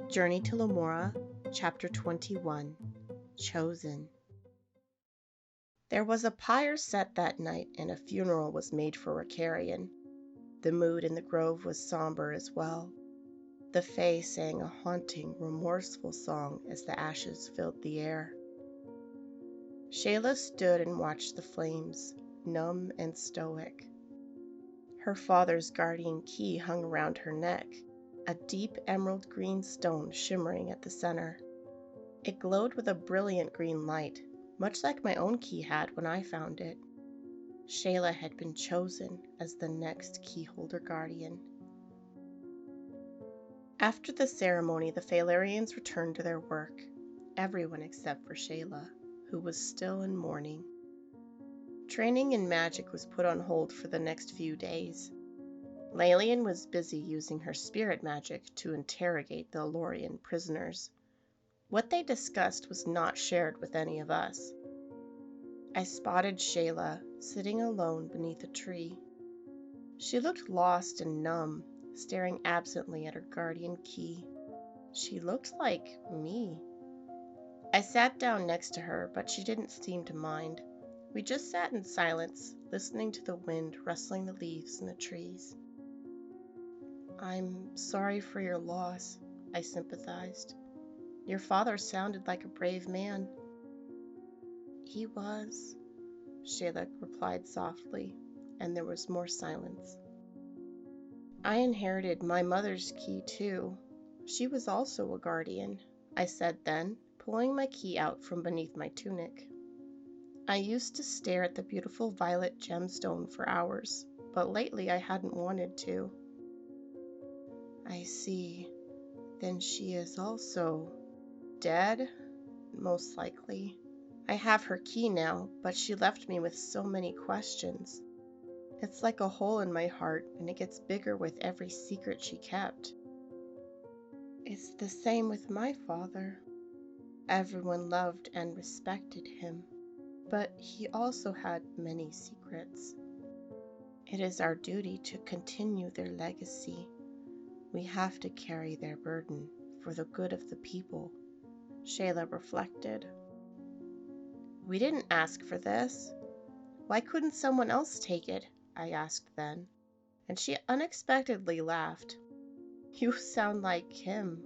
Journey to Lemora, Chapter 21, Chosen. There was a pyre set that night, and a funeral was made for Ricarian. The mood in the grove was somber as well. The Fae sang a haunting, remorseful song as the ashes filled the air. Shaela stood and watched the flames, numb and stoic. Her father's guardian key hung around her neck, a deep emerald green stone shimmering at the center. It glowed with a brilliant green light, much like my own key had when I found it. Shaela had been chosen as the next keyholder guardian. After the ceremony, the Faelarians returned to their work, everyone except for Shaela, who was still in mourning. Training in magic was put on hold for the next few days. Lelian was busy using her spirit magic to interrogate the Elorian prisoners. What they discussed was not shared with any of us. I spotted Shaela sitting alone beneath a tree. She looked lost and numb, staring absently at her guardian key. She looked like me. I sat down next to her, but she didn't seem to mind. We just sat in silence, listening to the wind rustling the leaves in the trees. "I'm sorry for your loss," I sympathized. "Your father sounded like a brave man." "He was," Shaela replied softly, and there was more silence. "I inherited my mother's key, too. She was also a guardian," I said then, pulling my key out from beneath my tunic. I used to stare at the beautiful violet gemstone for hours, but lately I hadn't wanted to. "I see. Then she is also dead?" "Most likely. I have her key now, but she left me with so many questions. It's like a hole in my heart, and it gets bigger with every secret she kept." "It's the same with my father. Everyone loved and respected him, but he also had many secrets. It is our duty to continue their legacy. We have to carry their burden for the good of the people," Shaela reflected. "We didn't ask for this. Why couldn't someone else take it?" I asked then, and she unexpectedly laughed. "You sound like him,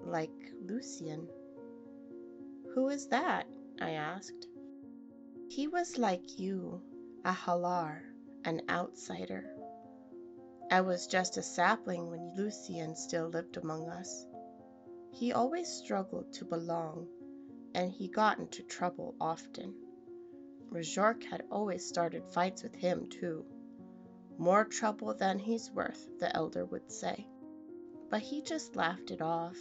like Lucien." "Who is that?" I asked. "He was like you, a halar, an outsider. I was just a sapling when Lucien still lived among us. He always struggled to belong, and he got into trouble often. Rajork had always started fights with him, too. More trouble than he's worth, the elder would say. But he just laughed it off.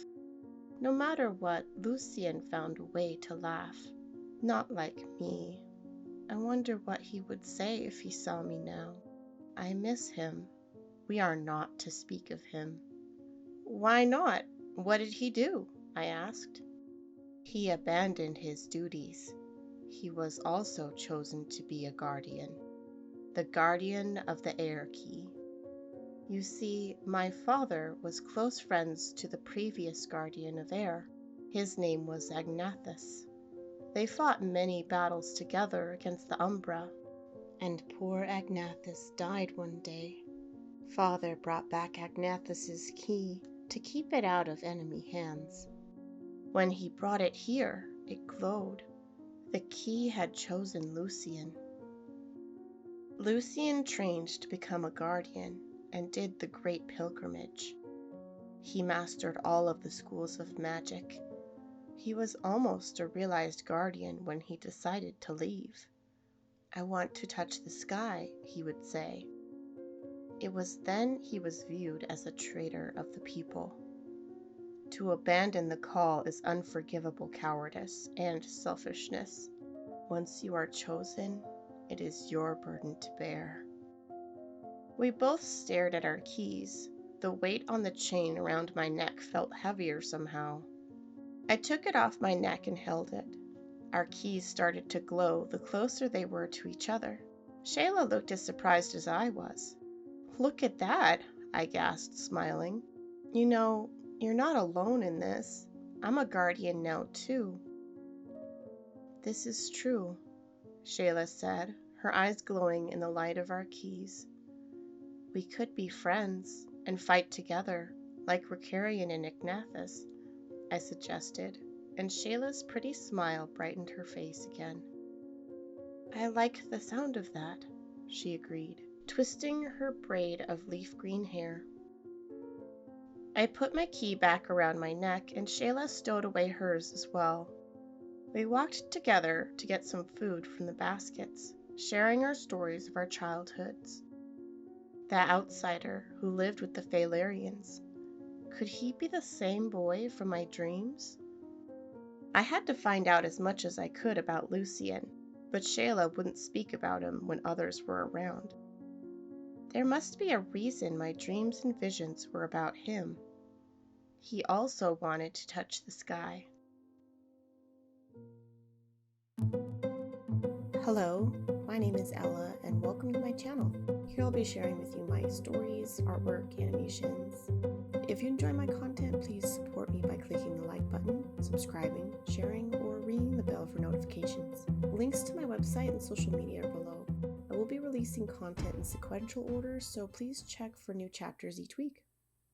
No matter what, Lucien found a way to laugh. Not like me. I wonder what he would say if he saw me now. I miss him. We are not to speak of him." "Why not? What did he do?" I asked. "He abandoned his duties. He was also chosen to be a guardian. The guardian of the air key. You see, my father was close friends to the previous guardian of air. His name was Agnathus. They fought many battles together against the Umbra, and poor Agnathus died one day. Father brought back Agnathus's key to keep it out of enemy hands. When he brought it here, it glowed. The key had chosen Lucien. Lucien trained to become a guardian and did the great pilgrimage. He mastered all of the schools of magic. He was almost a realized guardian when he decided to leave. "I want to touch the sky," he would say. It was then he was viewed as a traitor of the people. To abandon the call is unforgivable cowardice and selfishness. Once you are chosen, it is your burden to bear. We both stared at our keys. The weight on the chain around my neck felt heavier somehow. I took it off my neck and held it. Our keys started to glow the closer they were to each other. Shaela looked as surprised as I was. "Look at that," I gasped, smiling. You know, you're not alone in this. I'm a guardian now, too. This is true, Shaela said, her eyes glowing in the light of our keys. We could be friends and fight together, like Ricarian and Ignathus, I suggested, and Shayla's pretty smile brightened her face again. I like the sound of that, she agreed, twisting her braid of leaf green hair. I put my key back around my neck, and Shaela stowed away hers as well. We walked together to get some food from the baskets, sharing our stories of our childhoods. That outsider who lived with the Faelarians, could he be the same boy from my dreams? I had to find out as much as I could about Lucien, but Shaela wouldn't speak about him when others were around. There must be a reason my dreams and visions were about him. He also wanted to touch the sky. Hello, my name is Ella, and welcome to my channel. Here I'll be sharing with you my stories, artwork, animations. If you enjoy my content, please support me by clicking the like button, subscribing, sharing, or ringing the bell for notifications. Links to my website and social media are below. I will be releasing content in sequential order, so please check for new chapters each week.